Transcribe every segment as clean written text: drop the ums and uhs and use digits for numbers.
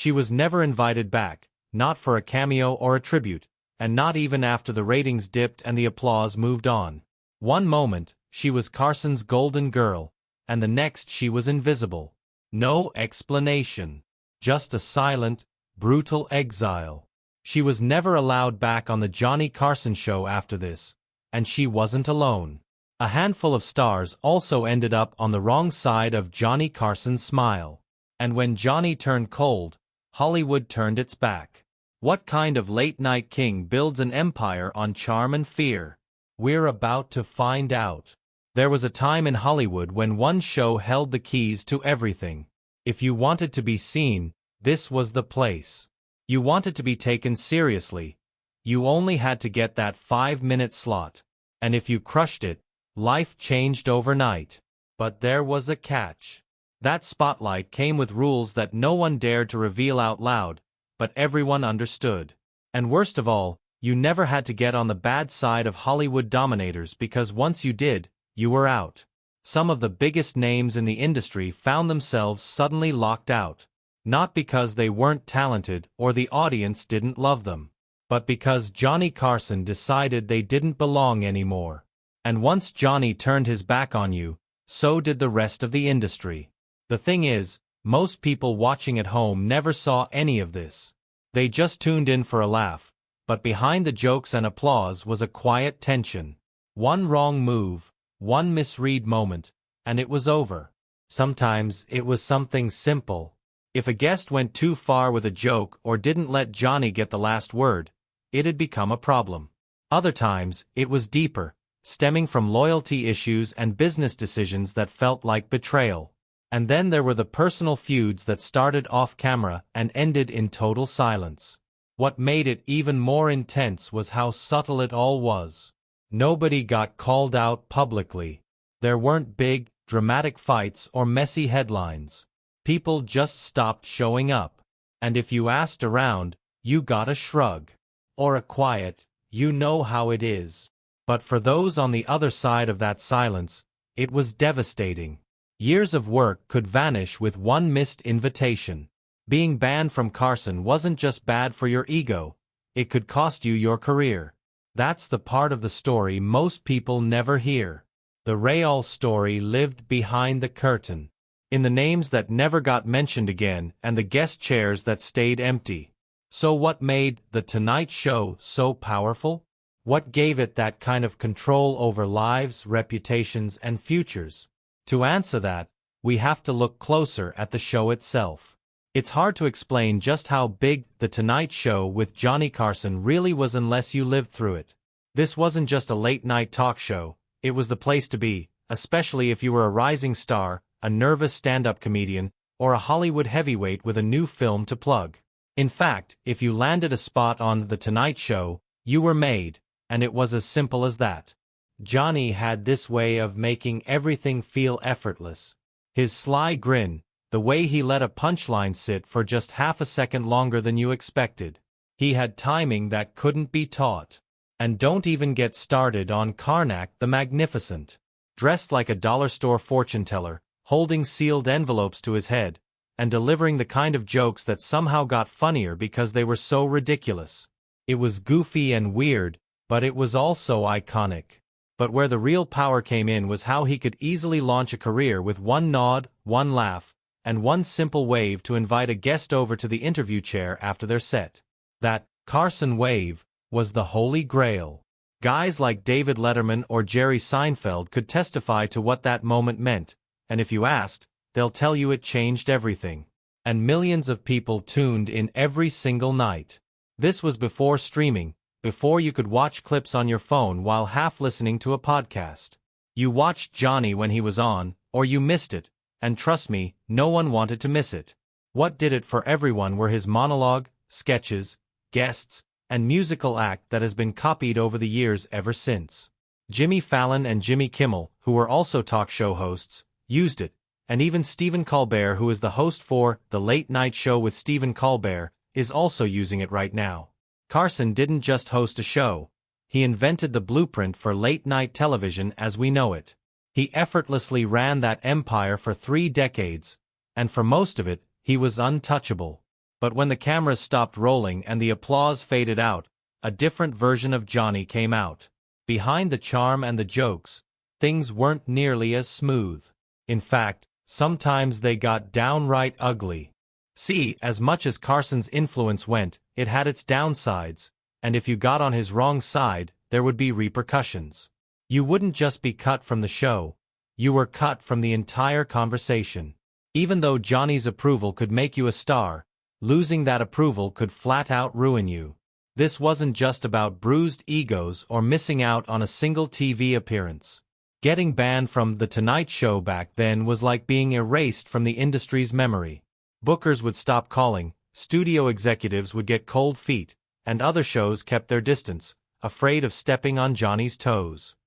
She was never invited back, not for a cameo or a tribute, and not even after the ratings dipped and the applause moved on. One moment, she was Carson's golden girl, and the next she was invisible. No explanation. Just a silent, brutal exile. She was never allowed back on the Johnny Carson Show after this, and she wasn't alone. A handful of stars also ended up on the wrong side of Johnny Carson's smile. And when Johnny turned cold, Hollywood turned its back. What kind of late-night king builds an empire on charm and fear? We're about to find out. There was a time in Hollywood when one show held the keys to everything. If you wanted to be seen, this was the place. You wanted to be taken seriously. You only had to get that 5-minute slot. And if you crushed it, life changed overnight. But there was a catch. That spotlight came with rules that no one dared to reveal out loud, but everyone understood. And worst of all, you never had to get on the bad side of Hollywood dominators because once you did, you were out. Some of the biggest names in the industry found themselves suddenly locked out. Not because they weren't talented or the audience didn't love them, but because Johnny Carson decided they didn't belong anymore. And once Johnny turned his back on you, so did the rest of the industry. The thing is, most people watching at home never saw any of this. They just tuned in for a laugh, but behind the jokes and applause was a quiet tension. One wrong move, one misread moment, and it was over. Sometimes it was something simple. If a guest went too far with a joke or didn't let Johnny get the last word, it had become a problem. Other times, it was deeper, stemming from loyalty issues and business decisions that felt like betrayal. And then there were the personal feuds that started off camera and ended in total silence. What made it even more intense was how subtle it all was. Nobody got called out publicly. There weren't big, dramatic fights or messy headlines. People just stopped showing up. And if you asked around, you got a shrug. Or a quiet, "You know how it is." But for those on the other side of that silence, it was devastating. Years of work could vanish with one missed invitation. Being banned from Carson wasn't just bad for your ego, it could cost you your career. That's the part of the story most people never hear. The real story lived behind the curtain. In the names that never got mentioned again and the guest chairs that stayed empty. So what made The Tonight Show so powerful? What gave it that kind of control over lives, reputations, and futures? To answer that, we have to look closer at the show itself. It's hard to explain just how big The Tonight Show with Johnny Carson really was unless you lived through it. This wasn't just a late-night talk show, it was the place to be, especially if you were a rising star, a nervous stand-up comedian, or a Hollywood heavyweight with a new film to plug. In fact, if you landed a spot on The Tonight Show, you were made, and it was as simple as that. Johnny had this way of making everything feel effortless. His sly grin, the way he let a punchline sit for just half a second longer than you expected. He had timing that couldn't be taught. And don't even get started on Karnak the Magnificent. Dressed like a dollar store fortune teller, holding sealed envelopes to his head, and delivering the kind of jokes that somehow got funnier because they were so ridiculous. It was goofy and weird, but it was also iconic. But where the real power came in was how he could easily launch a career with one nod, one laugh, and one simple wave to invite a guest over to the interview chair after their set. That Carson wave was the holy grail. Guys like David Letterman or Jerry Seinfeld could testify to what that moment meant, and if you asked, they'll tell you it changed everything. And millions of people tuned in every single night. This was before streaming, before you could watch clips on your phone while half listening to a podcast. You watched Johnny when he was on, or you missed it, and trust me, no one wanted to miss it. What did it for everyone were his monologue, sketches, guests, and musical act that has been copied over the years ever since. Jimmy Fallon and Jimmy Kimmel, who were also talk show hosts, used it, and even Stephen Colbert, who is the host for The Late Night Show with Stephen Colbert, is also using it right now. Carson didn't just host a show, he invented the blueprint for late-night television as we know it. He effortlessly ran that empire for 3 decades, and for most of it, he was untouchable. But when the cameras stopped rolling and the applause faded out, a different version of Johnny came out. Behind the charm and the jokes, things weren't nearly as smooth. In fact, sometimes they got downright ugly. See, as much as Carson's influence went, it had its downsides, and if you got on his wrong side, there would be repercussions. You wouldn't just be cut from the show, you were cut from the entire conversation. Even though Johnny's approval could make you a star, losing that approval could flat out ruin you. This wasn't just about bruised egos or missing out on a single TV appearance. Getting banned from The Tonight Show back then was like being erased from the industry's memory. Bookers would stop calling, studio executives would get cold feet, and other shows kept their distance, afraid of stepping on Johnny's toes.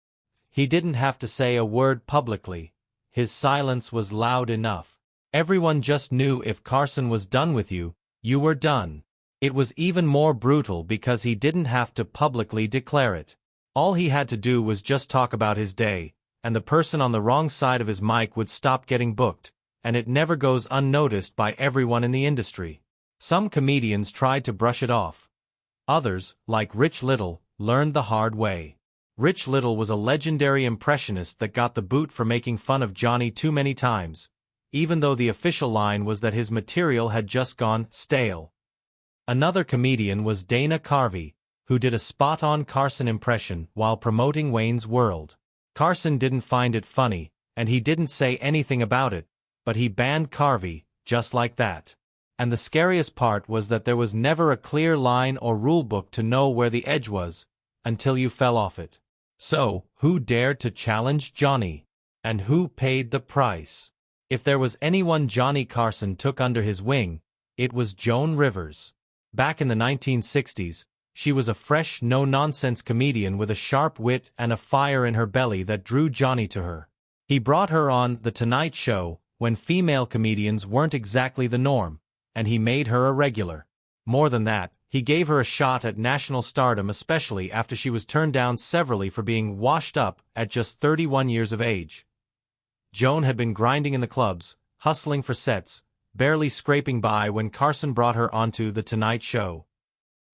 He didn't have to say a word publicly. His silence was loud enough. Everyone just knew if Carson was done with you, you were done. It was even more brutal because he didn't have to publicly declare it. All he had to do was just talk about his day, and the person on the wrong side of his mic would stop getting booked, and it never goes unnoticed by everyone in the industry. Some comedians tried to brush it off. Others, like Rich Little, learned the hard way. Rich Little was a legendary impressionist that got the boot for making fun of Johnny too many times, even though the official line was that his material had just gone stale. Another comedian was Dana Carvey, who did a spot-on Carson impression while promoting Wayne's World. Carson didn't find it funny, and he didn't say anything about it, but he banned Carvey, just like that. And the scariest part was that there was never a clear line or rulebook to know where the edge was, until you fell off it. So, who dared to challenge Johnny? And who paid the price? If there was anyone Johnny Carson took under his wing, it was Joan Rivers. Back in the 1960s, she was a fresh, no-nonsense comedian with a sharp wit and a fire in her belly that drew Johnny to her. He brought her on The Tonight Show when female comedians weren't exactly the norm, and he made her a regular. More than that, he gave her a shot at national stardom, especially after she was turned down severally for being washed up at just 31 years of age. Joan had been grinding in the clubs, hustling for sets, barely scraping by when Carson brought her onto The Tonight Show.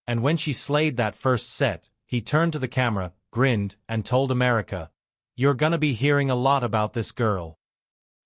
And when she slayed that first set, he turned to the camera, grinned, and told America, "You're gonna be hearing a lot about this girl."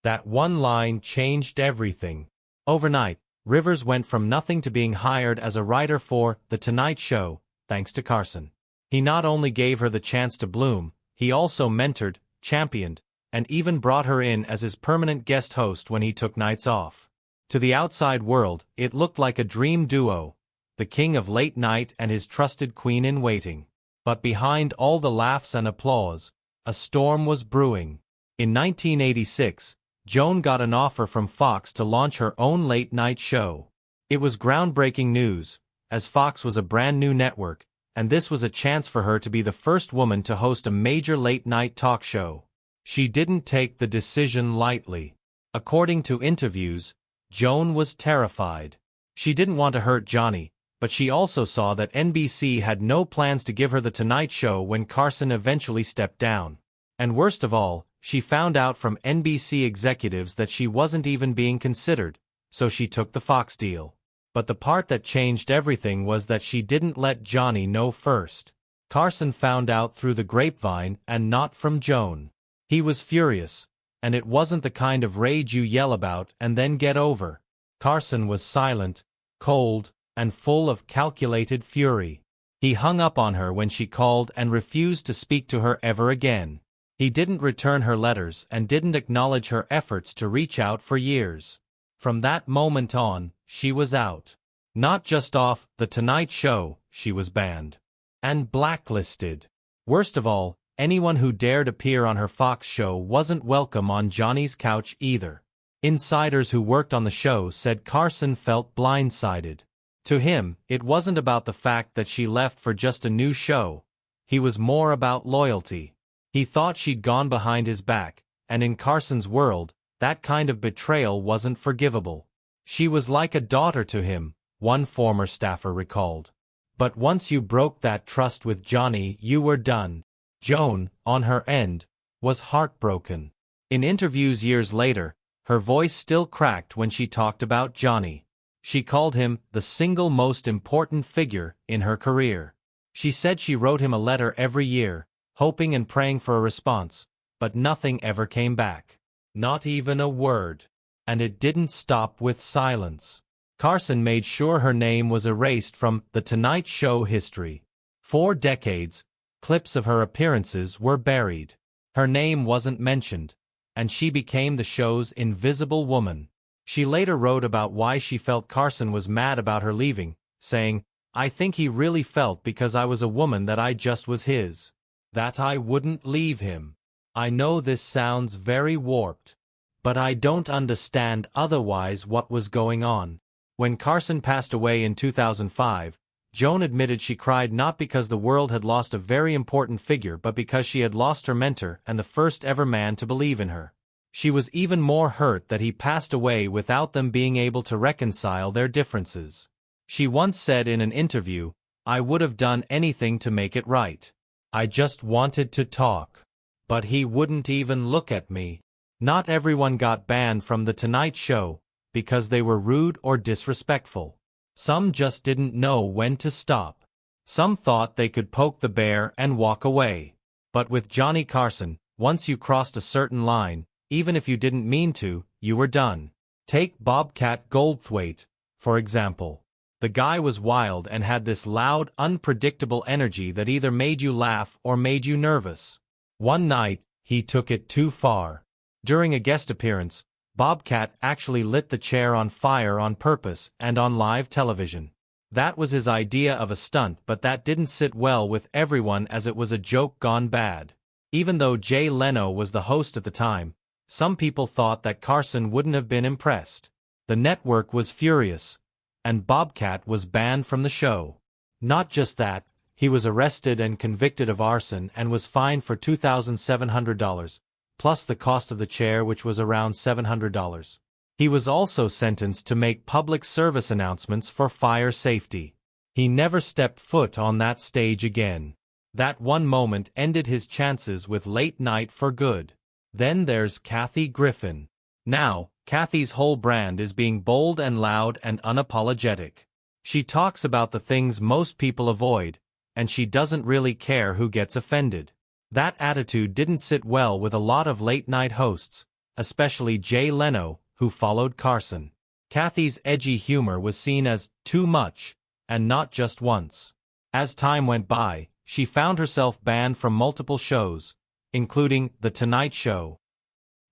That one line changed everything. Overnight, Rivers went from nothing to being hired as a writer for The Tonight Show, thanks to Carson. He not only gave her the chance to bloom, he also mentored, championed, and even brought her in as his permanent guest host when he took nights off. To the outside world, it looked like a dream duo, the king of late night and his trusted queen-in-waiting. But behind all the laughs and applause, a storm was brewing. In 1986, Joan got an offer from Fox to launch her own late-night show. It was groundbreaking news, as Fox was a brand-new network, and this was a chance for her to be the first woman to host a major late-night talk show. She didn't take the decision lightly. According to interviews, Joan was terrified. She didn't want to hurt Johnny, but she also saw that NBC had no plans to give her The Tonight Show when Carson eventually stepped down. And worst of all, she found out from NBC executives that she wasn't even being considered, so she took the Fox deal. But the part that changed everything was that she didn't let Johnny know first. Carson found out through the grapevine and not from Joan. He was furious, and it wasn't the kind of rage you yell about and then get over. Carson was silent, cold, and full of calculated fury. He hung up on her when she called and refused to speak to her ever again. He didn't return her letters and didn't acknowledge her efforts to reach out for years. From that moment on, she was out. Not just off The Tonight Show, she was banned. And blacklisted. Worst of all, anyone who dared appear on her Fox show wasn't welcome on Johnny's couch either. Insiders who worked on the show said Carson felt blindsided. To him, it wasn't about the fact that she left for just a new show. He was more about loyalty. He thought she'd gone behind his back, and in Carson's world, that kind of betrayal wasn't forgivable. She was like a daughter to him, one former staffer recalled. But once you broke that trust with Johnny, you were done. Joan, on her end, was heartbroken. In interviews years later, her voice still cracked when she talked about Johnny. She called him the single most important figure in her career. She said she wrote him a letter every year, hoping and praying for a response, but nothing ever came back. Not even a word. And it didn't stop with silence. Carson made sure her name was erased from The Tonight Show history. For decades, clips of her appearances were buried. Her name wasn't mentioned, and she became the show's invisible woman. She later wrote about why she felt Carson was mad about her leaving, saying, "I think he really felt because I was a woman that I just was his. That I wouldn't leave him. I know this sounds very warped, but I don't understand otherwise what was going on." When Carson passed away in 2005, Joan admitted she cried not because the world had lost a very important figure but because she had lost her mentor and the first ever man to believe in her. She was even more hurt that he passed away without them being able to reconcile their differences. She once said in an interview, "I would have done anything to make it right. I just wanted to talk. But he wouldn't even look at me." Not everyone got banned from The Tonight Show because they were rude or disrespectful. Some just didn't know when to stop. Some thought they could poke the bear and walk away. But with Johnny Carson, once you crossed a certain line, even if you didn't mean to, you were done. Take Bobcat Goldthwait, for example. The guy was wild and had this loud, unpredictable energy that either made you laugh or made you nervous. One night, he took it too far. During a guest appearance, Bobcat actually lit the chair on fire on purpose and on live television. That was his idea of a stunt, but that didn't sit well with everyone as it was a joke gone bad. Even though Jay Leno was the host at the time, some people thought that Carson wouldn't have been impressed. The network was furious, and Bobcat was banned from the show. Not just that, he was arrested and convicted of arson and was fined for $2,700, plus the cost of the chair, which was around $700. He was also sentenced to make public service announcements for fire safety. He never stepped foot on that stage again. That one moment ended his chances with late night for good. Then there's Kathy Griffin. Now, Kathy's whole brand is being bold and loud and unapologetic. She talks about the things most people avoid, and she doesn't really care who gets offended. That attitude didn't sit well with a lot of late-night hosts, especially Jay Leno, who followed Carson. Kathy's edgy humor was seen as too much, and not just once. As time went by, she found herself banned from multiple shows, including The Tonight Show.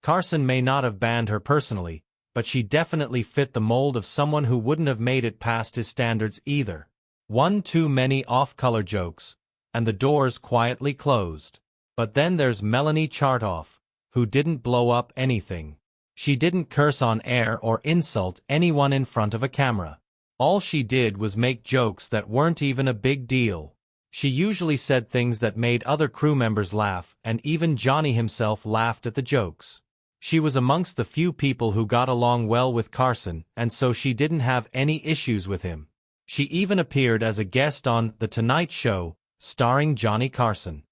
Carson may not have banned her personally, but she definitely fit the mold of someone who wouldn't have made it past his standards either. One too many off-color jokes, and the doors quietly closed. But then there's Melanie Chartoff, who didn't blow up anything. She didn't curse on air or insult anyone in front of a camera. All she did was make jokes that weren't even a big deal. She usually said things that made other crew members laugh, and even Johnny himself laughed at the jokes. She was amongst the few people who got along well with Carson, and so she didn't have any issues with him. She even appeared as a guest on The Tonight Show, starring Johnny Carson.